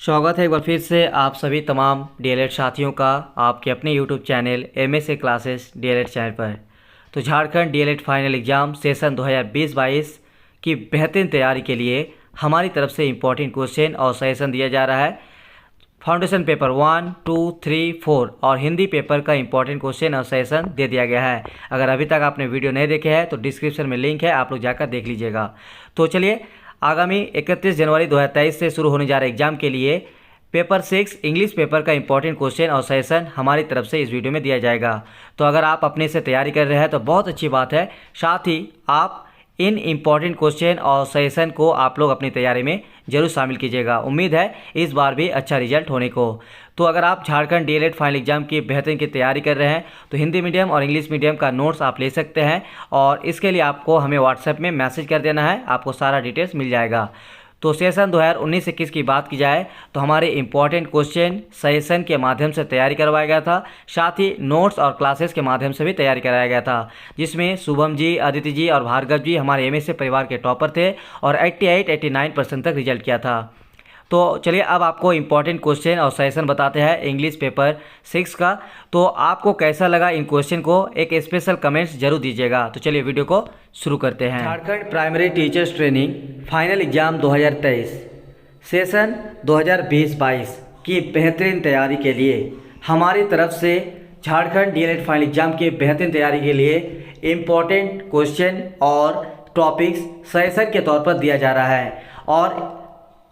स्वागत है एक बार फिर से आप सभी तमाम डीएलएड साथियों का आपके अपने YouTube channel MSA classes DElEd channel पर। तो Jharkhand DElEd final exam session 2020-22 की बेहतरीन तैयारी के लिए हमारी तरफ से इम्पोर्टेंट क्वेश्चन और सजेशन दिया जा रहा है। फाउंडेशन पेपर 1, 2, 3, 4 और हिंदी पेपर का इंपॉर्टेंट क्वेश्चन और सजेशन दे दिया गया है। अगर अभी तक आपने वीडियो नहीं देखे हैं तो डिस्क्रिप्शन में लिंक है, आप लोग जाकर देख लीजिएगा। तो चलिए, आगामी 31 जनवरी 2023 से शुरू होने जा रहे एग्जाम के लिए पेपर 6 इंग्लिश पेपर का इंपॉर्टेंट क्वेश्चन और सजेशन हमारी तरफ से इस वीडियो में दिया जाएगा। तो अगर आप अपने से तैयारी कर रहे हैं तो बहुत अच्छी बात है। साथ ही आप इन इम्पॉर्टेंट क्वेश्चन और सजेशन को आप लोग अपनी तैयारी में जरूर शामिल कीजिएगा। उम्मीद है इस बार भी अच्छा रिजल्ट होने को। तो अगर आप झारखंड डीएलएड फाइनल एग्जाम की बेहतरीन की तैयारी कर रहे हैं तो हिंदी मीडियम और इंग्लिश मीडियम का नोट्स आप ले सकते हैं और इसके लिए आपको हमें व्हाट्सएप में मैसेज कर देना है, आपको सारा डिटेल्स मिल जाएगा। तो सेशन 2019-21 की बात की जाए तो हमारे इम्पॉर्टेंट क्वेश्चन सजेशन के माध्यम से तैयारी करवाया गया था। साथ ही नोट्स और क्लासेस के माध्यम से भी तैयारी कराया गया था, जिसमें शुभम जी, अदिति जी और भार्गव जी हमारे एमएसए परिवार के टॉपर थे और 88-89% तक रिजल्ट किया था। तो चलिए अब आपको इम्पॉर्टेंट क्वेश्चन और सजेशन बताते हैं इंग्लिश पेपर 6 का। तो आपको कैसा लगा इन क्वेश्चन को एक स्पेशल कमेंट्स जरूर दीजिएगा। तो चलिए वीडियो को शुरू करते हैं। Jharkhand primary teachers training final exam 2023 session 2020-22 की बेहतरीन तैयारी के लिए हमारी तरफ से झारखंड डीएलएड फाइनल एग्जाम की बेहतरीन तैयारी के लिए इम्पॉर्टेंट क्वेश्चन और टॉपिक्स सजेशन के तौर पर दिया जा रहा है। और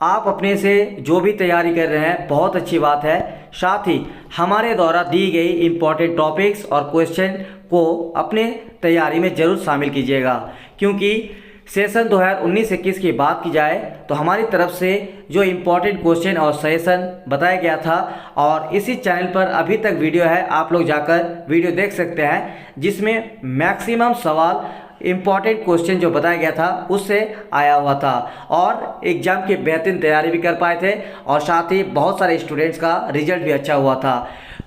आप अपने से जो भी तैयारी कर रहे हैं बहुत अच्छी बात है। साथ ही हमारे द्वारा दी गई इम्पॉर्टेंट टॉपिक्स और क्वेश्चन को अपने तैयारी में ज़रूर शामिल कीजिएगा, क्योंकि सेशन 2019-21 की बात की जाए तो हमारी तरफ से जो इम्पॉर्टेंट क्वेश्चन और सजेशन बताया गया था और इसी चैनल पर अभी तक वीडियो है, आप लोग जाकर वीडियो देख सकते हैं, जिसमें मैक्सिमम सवाल इम्पॉर्टेंट क्वेश्चन जो बताया गया था उससे आया हुआ था और एग्जाम की बेहतरीन तैयारी भी कर पाए थे और साथ ही बहुत सारे स्टूडेंट्स का रिजल्ट भी अच्छा हुआ था।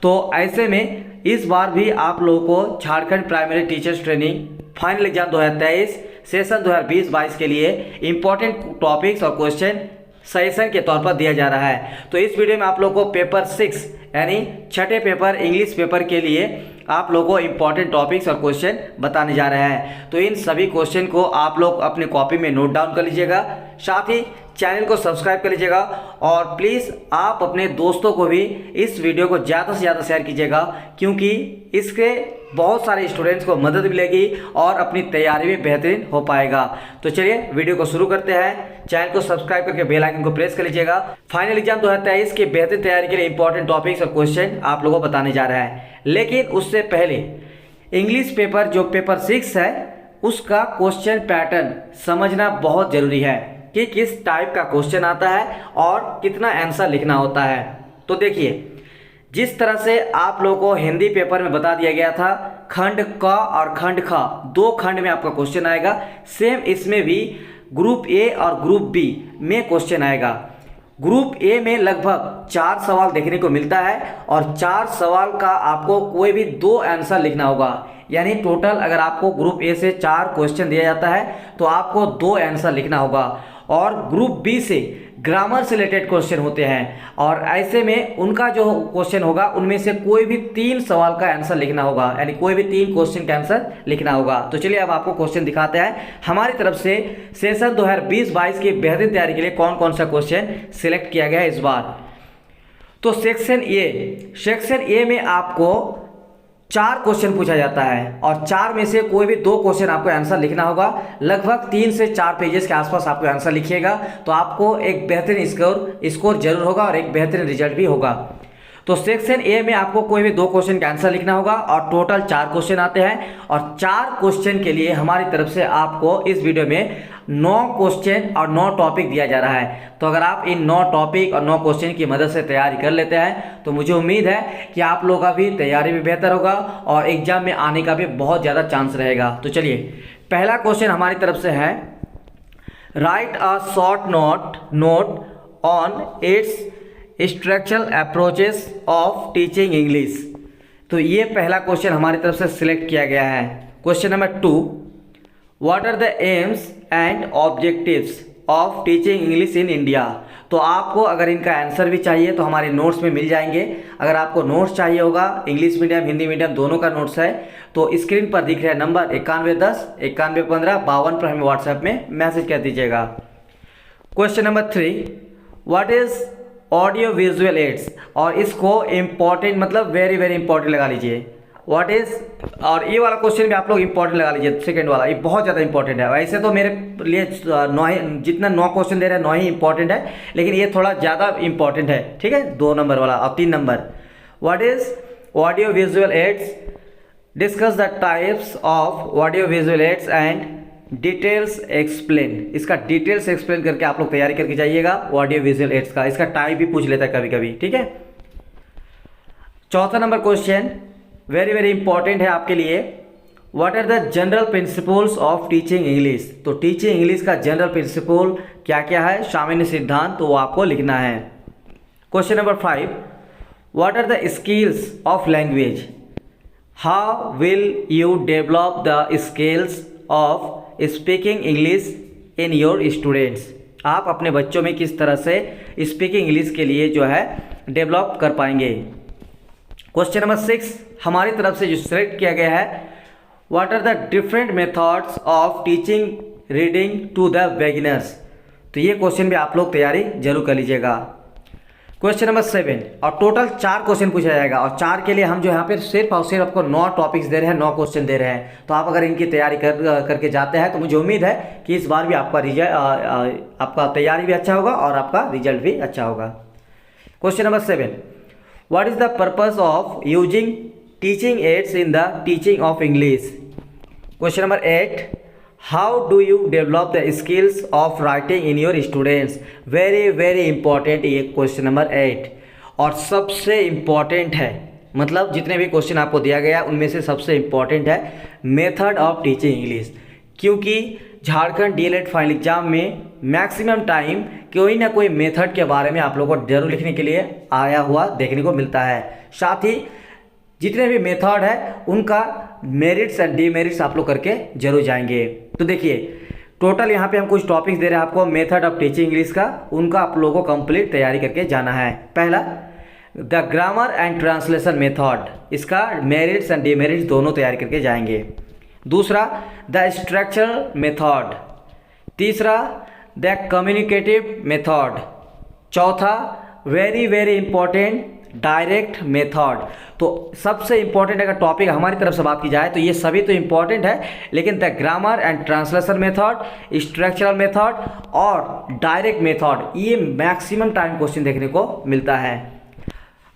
तो ऐसे में इस बार भी आप लोगों को Jharkhand primary teachers training final exam 2023 session 2020-22 के लिए इम्पॉर्टेंट टॉपिक्स और क्वेश्चन सजेशन के तौर पर दिया जा रहा है। तो इस वीडियो में आप लोगों को पेपर 6 यानी छठे पेपर इंग्लिश पेपर के लिए आप लोगों को इम्पॉर्टेंट टॉपिक्स और क्वेश्चन बताने जा रहे हैं। तो इन सभी क्वेश्चन को आप लोग अपने कॉपी में नोट डाउन कर लीजिएगा, साथ ही चैनल को सब्सक्राइब कर लीजिएगा और प्लीज़ आप अपने दोस्तों को भी इस वीडियो को ज़्यादा से ज़्यादा शेयर कीजिएगा, क्योंकि इसके बहुत सारे स्टूडेंट्स को मदद मिलेगी और अपनी तैयारी में बेहतरीन हो पाएगा। तो चलिए वीडियो को शुरू करते हैं। चैनल को सब्सक्राइब करके बेल आइकन को प्रेस कर लीजिएगा। फाइनल एग्जाम 2023 की बेहतरीन तैयारी के लिए इंपॉर्टेंट टॉपिक्स और क्वेश्चन आप लोगों को बताने जा रहा है। लेकिन उससे पहले इंग्लिश पेपर जो पेपर 6 है उसका क्वेश्चन पैटर्न समझना बहुत ज़रूरी है कि किस टाइप का क्वेश्चन आता है और कितना आंसर लिखना होता है। तो देखिए, जिस तरह से आप लोगों को हिंदी पेपर में बता दिया गया था खंड क और खंड ख, दो खंड में आपका क्वेश्चन आएगा, सेम इसमें भी ग्रुप ए और ग्रुप बी में क्वेश्चन आएगा। ग्रुप ए में लगभग 4 सवाल देखने को मिलता है और 4 सवाल का आपको कोई भी 2 आंसर लिखना होगा। यानी टोटल अगर आपको ग्रुप ए से 4 क्वेश्चन दिया जाता है तो आपको 2 आंसर लिखना होगा। और ग्रुप बी से ग्रामर से रिलेटेड क्वेश्चन होते हैं और ऐसे में उनका जो क्वेश्चन होगा उनमें से कोई भी 3 सवाल का आंसर लिखना होगा, यानी कोई भी 3 क्वेश्चन का आंसर लिखना होगा। तो चलिए अब आपको क्वेश्चन दिखाते हैं हमारी तरफ से सेशन 2020-22 की बेहतरीन तैयारी के लिए कौन कौन सा क्वेश्चन सिलेक्ट किया गया है इस बार। तो सेक्शन ए में आपको 4 क्वेश्चन पूछा जाता है और 4 में से कोई भी 2 क्वेश्चन आपको आंसर लिखना होगा। लगभग 3 से 4 पेजेस के आसपास आपको आंसर लिखिएगा तो आपको एक बेहतरीन स्कोर जरूर होगा और एक बेहतरीन रिजल्ट भी होगा। तो सेक्शन ए में आपको कोई भी 2 क्वेश्चन का आंसर लिखना होगा और टोटल 4 क्वेश्चन आते हैं और 4 क्वेश्चन के लिए हमारी तरफ से आपको इस वीडियो में 9 क्वेश्चन और 9 टॉपिक दिया जा रहा है। तो अगर आप इन 9 टॉपिक और 9 क्वेश्चन की मदद से तैयारी कर लेते हैं तो मुझे उम्मीद है कि आप लोगों का भी तैयारी भी बेहतर होगा और एग्जाम में आने का भी बहुत ज़्यादा चांस रहेगा। तो चलिए, पहला क्वेश्चन हमारी तरफ से है, right a short note on it's structural approaches of teaching English. तो ये पहला क्वेश्चन हमारी तरफ से सिलेक्ट किया गया है। Question number 2, what are the aims and objectives of teaching English in India. तो आपको अगर इनका आंसर भी चाहिए तो हमारे नोट्स में मिल जाएंगे। अगर आपको नोट्स चाहिए होगा, इंग्लिश मीडियम हिंदी मीडियम दोनों का नोट्स है, तो स्क्रीन पर दिख रहा है नंबर 9110 9115 52 पर हमें व्हाट्सएप में मैसेज कर दीजिएगा। Question number 3, what is audio visual aids, और इसको इम्पॉर्टेंट मतलब वेरी वेरी इंपॉर्टेंट लगा लीजिए। व्हाट इज, और ये वाला क्वेश्चन भी आप लोग इंपॉर्टेंट लगा लीजिए, सेकंड वाला ये बहुत ज़्यादा इंपॉर्टेंट है। वैसे तो मेरे लिए 9 क्वेश्चन दे रहे हैं 9 ही इंपॉर्टेंट है, लेकिन ये थोड़ा ज़्यादा इंपॉर्टेंट है, ठीक है, 2 नंबर वाला और 3 number. What is audio visual aids, discuss the types of audio visual aids and details explain. इसका डिटेल्स एक्सप्लेन करके आप लोग तैयारी करके जाइएगा ऑडियो विजुअल एड्स का। इसका टाइप भी पूछ लेता है कभी कभी, ठीक है। चौथा नंबर क्वेश्चन वेरी वेरी इंपॉर्टेंट है आपके लिए। What are the general principles of teaching English. तो टीचिंग इंग्लिश का जनरल प्रिंसिपल क्या क्या है, सामान्य सिद्धांत, तो वो आपको लिखना है। Question number 5, what are the skills of language, how will you develop the skills of speaking English in your students. आप अपने बच्चों में किस तरह से स्पीकिंग इंग्लिश के लिए जो है डेवलप कर पाएंगे। क्वेश्चन नंबर 6 हमारी तरफ से जो सिलेक्ट किया गया है, what are the different methods of teaching reading to the beginners. तो ये क्वेश्चन भी आप लोग तैयारी जरूर कर लीजिएगा। क्वेश्चन नंबर 7, और टोटल 4 क्वेश्चन पूछा जाएगा, और 4 के लिए हम जो यहाँ पे सिर्फ और सिर्फ आपको 9 टॉपिक्स दे रहे हैं, 9 क्वेश्चन दे रहे हैं। तो आप अगर इनकी तैयारी करके जाते हैं तो मुझे उम्मीद है कि इस बार भी आपका तैयारी भी अच्छा होगा और आपका रिजल्ट भी अच्छा होगा। Question number 7, what is the purpose of using teaching ads in the teaching of English. Question number 8, how do you develop the skills of writing in your students. Very very important ये question number 8, और सबसे important है, मतलब जितने भी question आपको दिया गया उनमें से सबसे इम्पॉर्टेंट है मेथड ऑफ टीचिंग इंग्लिश। क्योंकि झारखंड डीएलएड फाइनल एग्जाम में मैक्सिमम टाइम कोई ना कोई मेथड के बारे में आप लोगों को जरूर लिखने के लिए आया हुआ देखने को मिलता है। साथ ही जितने भी मेथड है उनका मेरिट्स एंड डीमेरिट्स आप लोग करके जरूर जाएंगे। तो देखिए टोटल यहाँ पे हम कुछ टॉपिक्स दे रहे हैं आपको मेथड ऑफ टीचिंग इंग्लिश का, उनका आप लोगों को कंप्लीट तैयारी करके जाना है। पहला the grammar and translation method, इसका मेरिट्स एंड डीमेरिट्स दोनों तैयारी करके जाएंगे। दूसरा द स्ट्रक्चरल मेथड। तीसरा द कम्युनिकेटिव मेथड। चौथा very very important direct method. तो सबसे इंपॉर्टेंट अगर टॉपिक हमारी तरफ से बात की जाए तो ये सभी तो इंपॉर्टेंट है, लेकिन the grammar and translation method, structural method और डायरेक्ट मेथड ये मैक्सिमम टाइम क्वेश्चन देखने को मिलता है।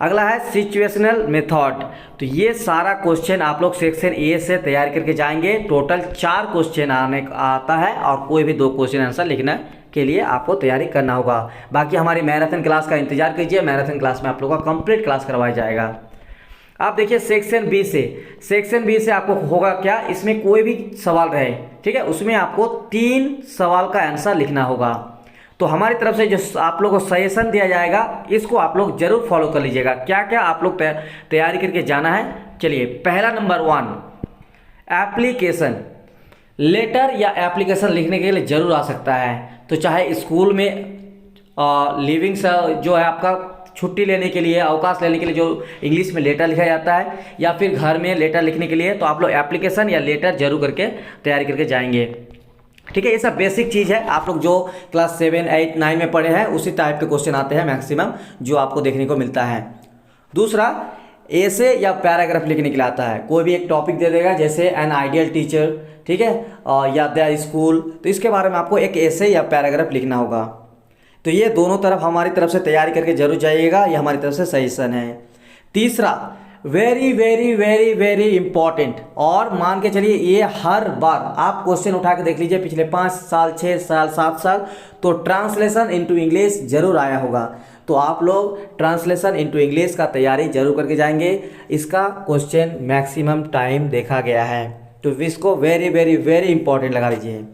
अगला है सिचुएशनल मेथड। तो ये सारा क्वेश्चन आप लोग सेक्शन ए से तैयार करके जाएंगे। टोटल 4 क्वेश्चन आता है और कोई भी 2 क्वेश्चन आंसर लिखना के लिए आपको तैयारी करना होगा। बाकी हमारी मैराथन क्लास का इंतजार कीजिए, मैराथन क्लास में आप लोगों का कंप्लीट क्लास करवाया जाएगा। आप देखिए सेक्शन बी से आपको होगा क्या, इसमें कोई भी सवाल रहे, ठीक है, उसमें आपको 3 सवाल का आंसर लिखना होगा। तो हमारी तरफ से जो आप लोगों को सजेशन दिया जाएगा इसको आप लोग जरूर फॉलो कर लीजिएगा। क्या क्या आप लोग तैयारी करके जाना है। चलिए पहला नंबर 1 एप्लीकेशन। लेटर या एप्लीकेशन लिखने के लिए जरूर आ सकता है। तो चाहे स्कूल में लिविंग जो है आपका छुट्टी लेने के लिए, अवकाश लेने के लिए जो इंग्लिश में लेटर लिखा जाता है, या फिर घर में लेटर लिखने के लिए, तो आप लोग एप्लीकेशन या लेटर जरूर करके तैयारी करके जाएंगे। ठीक है, ये सब बेसिक चीज़ है। आप लोग जो क्लास 7, 8, 9 में पढ़े हैं उसी टाइप के क्वेश्चन आते हैं मैक्सिमम जो आपको देखने को मिलता है। दूसरा ऐसे या पैराग्राफ लिखने के लिए आता है। कोई भी एक टॉपिक दे देगा जैसे एन आइडियल टीचर, ठीक है, या द स्कूल, तो इसके बारे में आपको एक ऐसे या पैराग्राफ लिखना होगा। तो ये दोनों तरफ हमारी तरफ से तैयारी करके जरूर जाइएगा, ये हमारी तरफ से सजेशन है। तीसरा very very very very important, और मान के चलिए ये हर बार आप क्वेश्चन उठा के देख लीजिए पिछले 5 साल, 6 साल, 7 साल, तो ट्रांसलेशन इनटू इंग्लिश जरूर आया होगा। तो आप लोग ट्रांसलेशन इनटू इंग्लिश का तैयारी जरूर करके जाएंगे। इसका क्वेश्चन मैक्सिमम टाइम देखा गया है, तो इसको वेरी वेरी वेरी इंपॉर्टेंट लगा लीजिए।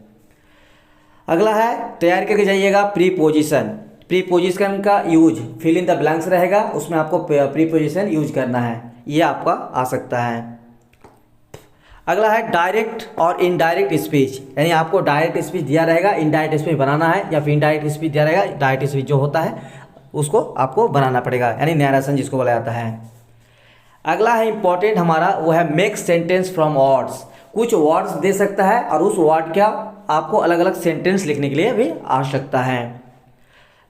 अगला है तैयारी करके जाइएगा प्रीपोजिशन। प्रीपोजिशन का use fill in the blanks रहेगा, उसमें आपको प्रीपोजिशन यूज करना है, ये आपका आ सकता है। अगला है डायरेक्ट और इनडायरेक्ट स्पीच, यानी आपको डायरेक्ट स्पीच दिया रहेगा, इनडायरेक्ट स्पीच बनाना है, या फिर इनडायरेक्ट स्पीच दिया रहेगा, डायरेक्ट स्पीच जो होता है उसको आपको बनाना पड़ेगा, यानी नैरेशन जिसको बोला जाता है। अगला है इंपॉर्टेंट हमारा, वो है मेक सेंटेंस फ्रॉम वर्ड्स। कुछ वर्ड्स दे सकता है और उस वर्ड का आपको अलग अलग सेंटेंस लिखने के लिए भी आवश्यकता है।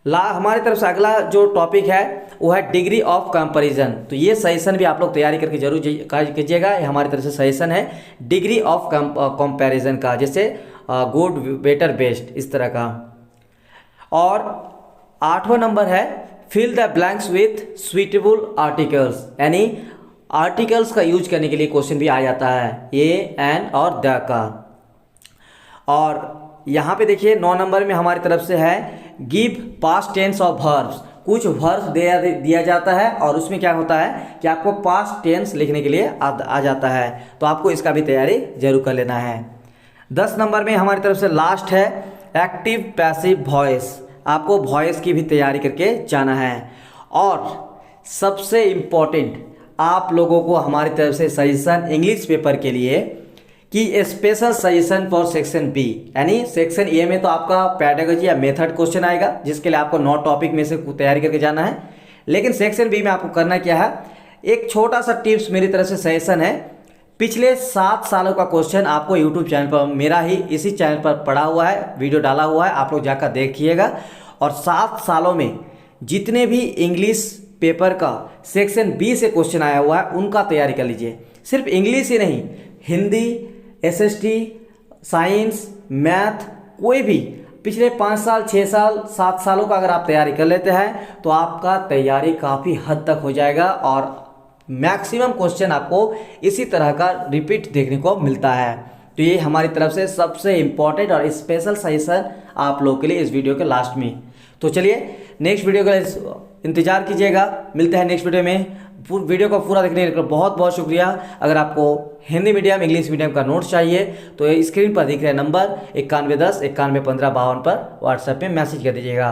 हमारी तरफ से अगला जो टॉपिक है वो है डिग्री ऑफ कंपैरिजन। तो ये सजेशन भी आप लोग तैयारी करके जरूर कीजिएगा, ये हमारी तरफ से सजेशन है डिग्री ऑफ कंपैरिजन का, जैसे गुड, बेटर, बेस्ट, इस तरह का। और 8वां नंबर है fill the blanks with suitable articles, यानी आर्टिकल्स का यूज करने के लिए क्वेश्चन भी आ जाता है, ए, एन और द का। और यहाँ पे देखिए 9 नंबर में हमारी तरफ से है give past tense of verbs. कुछ वर्ब्स दिया जाता है और उसमें क्या होता है कि आपको पास्ट टेंस लिखने के लिए आ जाता है, तो आपको इसका भी तैयारी जरूर कर लेना है। 10 नंबर में हमारी तरफ से लास्ट है एक्टिव पैसिव वॉइस। आपको वॉइस की भी तैयारी करके जाना है। और सबसे इम्पोर्टेंट आप लोगों को हमारी तरफ से सजेशन इंग्लिश पेपर के लिए कि special suggestion for section B, यानी सेक्शन ए में तो आपका पैडागोजी या मेथड क्वेश्चन आएगा, जिसके लिए आपको 9 टॉपिक में से तैयारी करके जाना है। लेकिन सेक्शन बी में आपको करना क्या है, एक छोटा सा टिप्स मेरी तरफ से सजेशन है। पिछले 7 सालों का क्वेश्चन आपको यूट्यूब चैनल पर, मेरा ही इसी चैनल पर पड़ा हुआ है, वीडियो डाला हुआ है, आप लोग जाकर देखिएगा। और 7 सालों में जितने भी इंग्लिश पेपर का सेक्शन बी से क्वेश्चन आया हुआ है उनका तैयारी कर लीजिए। सिर्फ इंग्लिश ही नहीं, हिंदी, एसएसटी, साइंस, मैथ, कोई भी पिछले 5 साल, 6 साल, 7 सालों का अगर आप तैयारी कर लेते हैं तो आपका तैयारी काफ़ी हद तक हो जाएगा और मैक्सिमम क्वेश्चन आपको इसी तरह का रिपीट देखने को मिलता है। तो ये हमारी तरफ से सबसे इम्पॉर्टेंट और स्पेशल सजेशन आप लोग के लिए इस वीडियो के लास्ट में। तो चलिए नेक्स्ट वीडियो का इंतजार कीजिएगा, मिलते हैं नेक्स्ट वीडियो में। वीडियो को पूरा देखने के लिए बहुत बहुत शुक्रिया। अगर आपको हिंदी मीडियम, इंग्लिश मीडियम का नोट्स चाहिए तो स्क्रीन पर दिख रहे नंबर 9110 911552 पर व्हाट्सएप में मैसेज कर दीजिएगा।